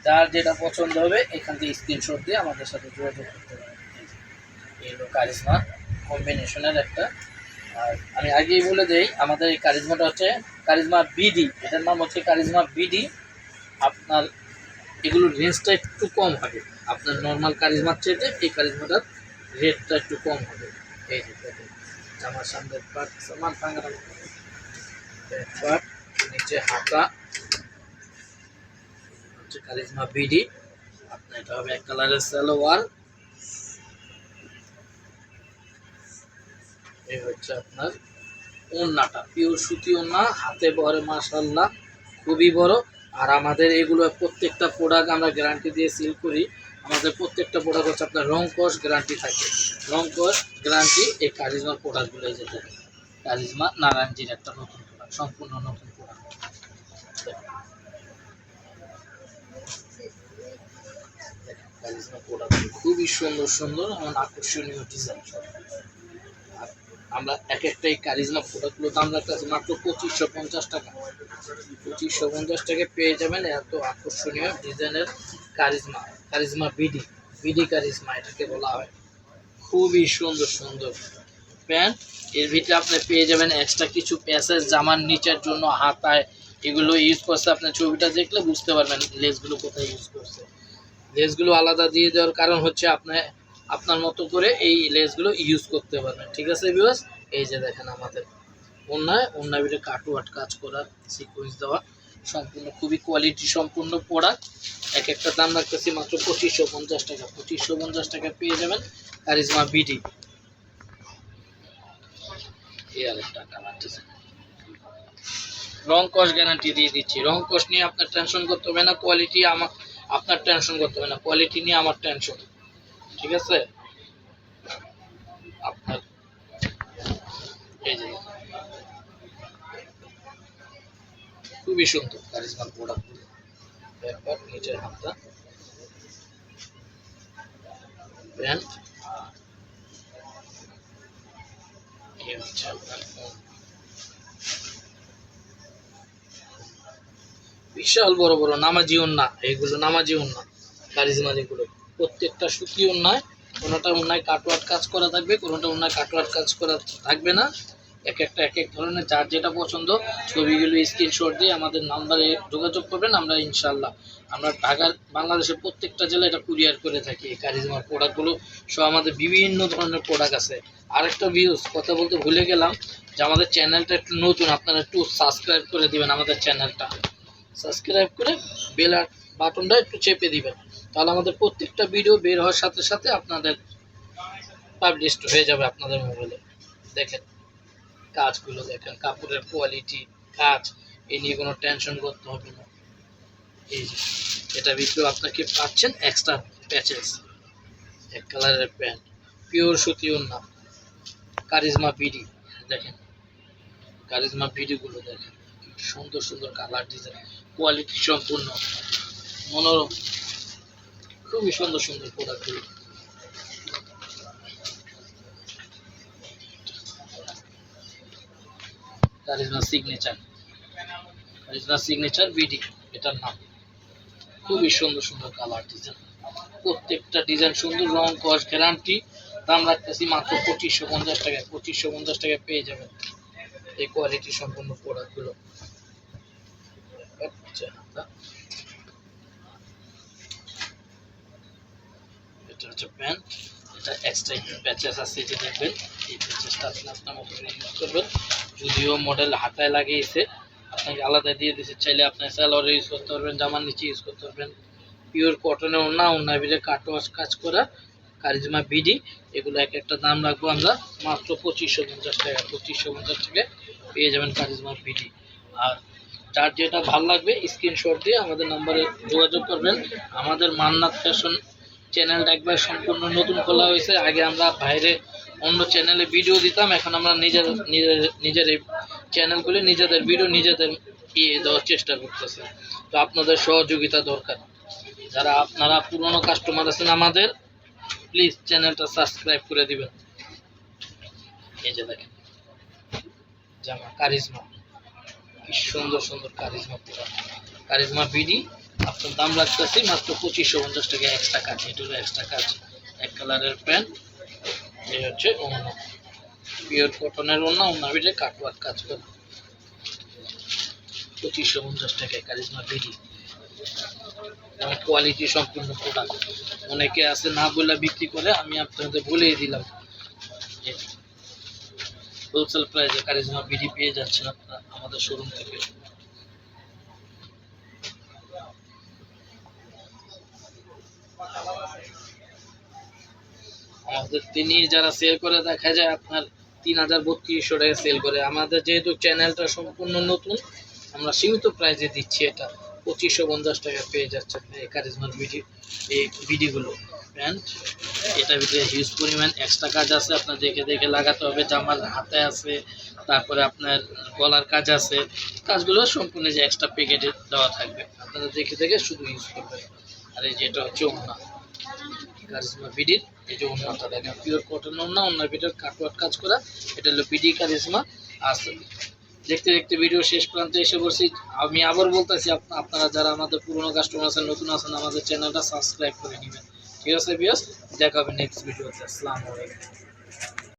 যার যেটা পছন্দ হবে এখান থেকে স্ক্রিনশট দিয়ে আমাদের সাথে যোগাযোগ করতে পারেন। এই হলো কারিজমা কম্বিনেশনের একটা। আর আমি আগেই বলে দেই, আমাদের এই কারিজমাটা হচ্ছে কারিজমা বিডি, এটার নাম হচ্ছে কারিজমা বিডি। আপনার এগুলোর রেঞ্জটা একটু কম হবে, আপনার নর্মাল কারিজমার চেয়ে এই কারিজমাটার রেটটা একটু কম হবে। এই যে দেখুন, আমার সামনের পার্ট সমান ভাঙা পার্ট, নিচে হাতা হচ্ছে কারিজমা বিডি। আপনার এটা হবে এক কালারের সালোয়ার। এই হচ্ছে আপনার ওড়নাটা, পিওর সুতি ওড়না, হাতে বহরে মাশাআল্লাহ খুবই বড়। আর আমাদের এগুলো প্রত্যেকটা প্রোডাক্ট আমরা গ্যারান্টি দিয়ে সিল করি। আমাদের প্রত্যেকটা প্রোডাক্ট হচ্ছে আপনার রং কস গ্যারান্টি থাকে, রং কস গ্যারান্টি এই কারিজমার প্রোডাক্টগুলো যেতে কারিজমা নারায়ণজির একটা নতুন প্রোডাক্ট, সম্পূর্ণ নতুন প্রোডাক্ট। কারিজমা প্রোডাক্ট খুবই সুন্দর সুন্দর এবং আকর্ষণীয় ডিজাইন। আমরা এক একটা এই কারিজমা প্রোডাক্টগুলো দাম রাখতেছি মাত্র 2550 টাকা। 2550 টাকায় পেয়ে যাবেন এত আকর্ষণীয় ডিজাইনের charisma, charisma BD, BD charisma এটাকে বলা হয়। খুবই সুন্দর সুন্দর প্যান্ট। এর ভিতরে আপনি পেয়ে যাবেন এক্সট্রা কিছু প্যাসেজ জামার নিচের জন্য, হাতায় এগুলো ইউজ করছে। আপনার ছবিটা দেখলে বুঝতে পারবেন লেসগুলো কোথায় ইউজ করছে। লেসগুলো আলাদা দিয়ে দেওয়ার কারণ হচ্ছে আপনার মতো করে এই লেসগুলো ইউজ করতে পারবেন। ঠিক আছে ভিউয়ার্স, এই যে দেখেন আমাদের ওড়নায় ভিতরে কাটওয়ার্ক কাজ করা, সিকোয়েন্স দেওয়া, সম্পূর্ণ খুবই কোয়ালিটি সম্পূর্ণ প্রোডাক্ট। এক একটা দাম রাখতেছি মাত্র 2550 টাকা। 2550 টাকা পেয়ে যাবেন কারিজমা বিডি। এই আরেকটা কালার ডিজাইন, রং কস গ্যারান্টি দিয়ে দিচ্ছি। রং কস নিয়ে আপনার টেনশন করতে হবে না, কোয়ালিটি আপনার টেনশন করতে হবে না, কোয়ালিটি নিয়ে আমার টেনশন। ঠিক আছে, আপনার এই যে খুবই সুন্দর কারিজমার প্রোডাক্টগুলো। এরপর নিচের হাতটা প্যান্ট, এই হচ্ছে আপনার বিশাল বড় বড় নামাজি ওড়না। এইগুলো নামাজি ওড়না কারিজমার, এগুলো প্রত্যেকটা সুতি ওড়নায়, কোনোটা ওড়নায় কাটওয়ার্ক কাজ করা থাকবে, কোনোটা ওড়নায় কাটওয়ার্ক কাজ করা থাকবে না। এক একটা এক এক ধরনের, যার যেটা পছন্দ ছবিগুলো স্ক্রিনশট দিয়ে আমাদের নাম্বারে যোগাযোগ করবেন। আমরা ইনশাল্লাহ আমরা ঢাকার বাংলাদেশের প্রত্যেকটা জেলায় এটা কুরিয়ার করে থাকি। এই কারিজমার প্রোডাক্টগুলো সব আমাদের বিভিন্ন ধরনের প্রোডাক্ট আছে। আরেকটা ভিউজ কথা বলতে ভুলে গেলাম যে আমাদের চ্যানেলটা একটু নতুন, আপনারা একটু সাবস্ক্রাইব করে দিবেন আমাদের চ্যানেলটা, সাবস্ক্রাইব করে বেল বাটনটা একটু চেপে দিবেন, তাহলে আমাদের প্রত্যেকটা ভিডিও বের হওয়ার সাথে সাথে আপনাদের পাবলিশড হয়ে যাবে আপনাদের মোবাইলে। দেখেন কাজগুলো, দেখেন কাপড়ের কোয়ালিটি, কাজ এ নিয়ে কোনো টেনশন করতে হবে না। এই যে এটা ভিতরে আপনাকে পাচ্ছেন এক্সট্রা প্যাচেস, এক কালারের প্যান্ট, পিওর সুতি ওড়না, কারিজমা বিডি। দেখেন কারিজমা বিডিগুলো দেখেন, সুন্দর সুন্দর কালার ডিজাইন, কোয়ালিটি সম্পূর্ণ মনোরম, খুবই সুন্দর সুন্দর প্রোডাক্টগুলো। Charisma signature, charisma signature BD এটার নাম। খুবই সুন্দর সুন্দর কালার ডিজাইন, প্রত্যেকটা ডিজাইন সুন্দর, রং কস গ্যারান্টি। দাম রাখতেছি মাত্র 2550 টাকায়। 2550 টাকায় পেয়ে যাবেন এই কোয়ালিটি সম্পূর্ণ প্রোডাক্টগুলো। এটা হচ্ছে প্যান্ট, এটা এক্সট্রা প্যাচেস আছে, এটা দেখবেন এই প্যাচেসটা আপনি আপনার মতো করে ইউজ করবেন। যদিও মডেল হাতায় লাগিয়েছে, আপনাকে আলাদা দিয়ে দিচ্ছে, চাইলে আপনি সালোয়ারে ইউজ করতে পারবেন, জামার নিচে ইউজ করতে পারবেন। পিওর কটনের ওড়না, ওড়নার ভিতরে কাটওয়াশ কাজ করা কারিজমা বিডি। এগুলো এক একটা দাম রাখবো আমরা মাত্র 2550 টাকা। 2550 টাকায় পেয়ে যাবেন কারিজমা বিডি। আর যার যেটা ভালো লাগবে স্ক্রিনশট দিয়ে আমাদের নাম্বারে যোগাযোগ করবেন। আমাদের মান্নাত ফ্যাশন চ্যানেলটা একবার সম্পূর্ণ নতুন খোলা হয়েছে। আগে আমরা বাইরে অন্য চ্যানেলে ভিডিও দিতাম, এখন আমরা নিজের এই চ্যানেলগুলি নিজেদের ভিডিও নিজেদের দেওয়ার চেষ্টা করতেছি। তো আপনাদের সহযোগিতা দরকার। যারা আপনারা পুরনো কাস্টমার আছেন আমাদের, প্লিজ চ্যানেলটা সাবস্ক্রাইব করে দিবেন। এই যে দেখেন জামা কারিজমা, কি সুন্দর সুন্দর কারিজমা পুরো, কারিজমা বিডি আপনার দাম রাখতেছি মাত্র 2550 টাকা এক্সট্রা কাজ। এটা হলো এক্সট্রা কাজ, এক কালারের প্যান্ট। এই হচ্ছে ওড়না, পিওর কটনের ওড়না, ওড়না ভিতরে কাটওয়ার্ক কাজ করে 2550 টাকায় কারিজমা বিডি। এবং কোয়ালিটি সম্পূর্ণ প্রোডাক্ট। অনেকে আছে না বলে বিক্রি করে, আমি আপনাদের বলেই দিলাম হোলসেল প্রাইসে কারিজমা বিডি পেয়ে যাচ্ছেন আপনারা আমাদের শোরুম থেকে। আমাদের তিনি যারা সেল করে দেখা যায় আপনার 3000-3200 টাকা সেল করে। আমাদের যেহেতু চ্যানেলটা সম্পূর্ণ নতুন, আমরা সীমিত প্রাইসে দিচ্ছি, এটা 2550 টাকা পেয়ে যাচ্ছেন এই কারিজমার বিডি। এই বিডিগুলো প্যান্ট, এটার ভিতরে হিউজ পরিমাণ এক্সট্রা কাজ আছে, আপনার দেখে দেখে লাগাতে হবে। জামার হাতে আছে, তারপরে আপনার গলার কাজ আছে, কাজগুলো সম্পূর্ণ যে এক্সট্রা প্যাকেটে দেওয়া থাকবে, আপনারা দেখে দেখে শুধু ইউজ করবেন। আর এই যেটা হচ্ছে ওড়না কারিজমা বিডির, এই যে ওড়নাটা দেখেন পিওর কটন ওড়না, ওড়নার ভিতরে কাটওয়ার্ক কাজ করা, এটা হলো বিডি কারিজমা। আসলে দেখতে দেখতে ভিডিও শেষ প্রান্তে এসে বলছি। আমি আবার বলতেছি, আপনারা যারা আমাদের পুরনো কাস্টমার আছেন, নতুন আছেন, আমাদের চ্যানেলটা সাবস্ক্রাইব করে নেবেন। ঠিক আছে ভিউয়ার্স, দেখা হবে নেক্সট ভিডিওতে। আসসালামু আলাইকুম।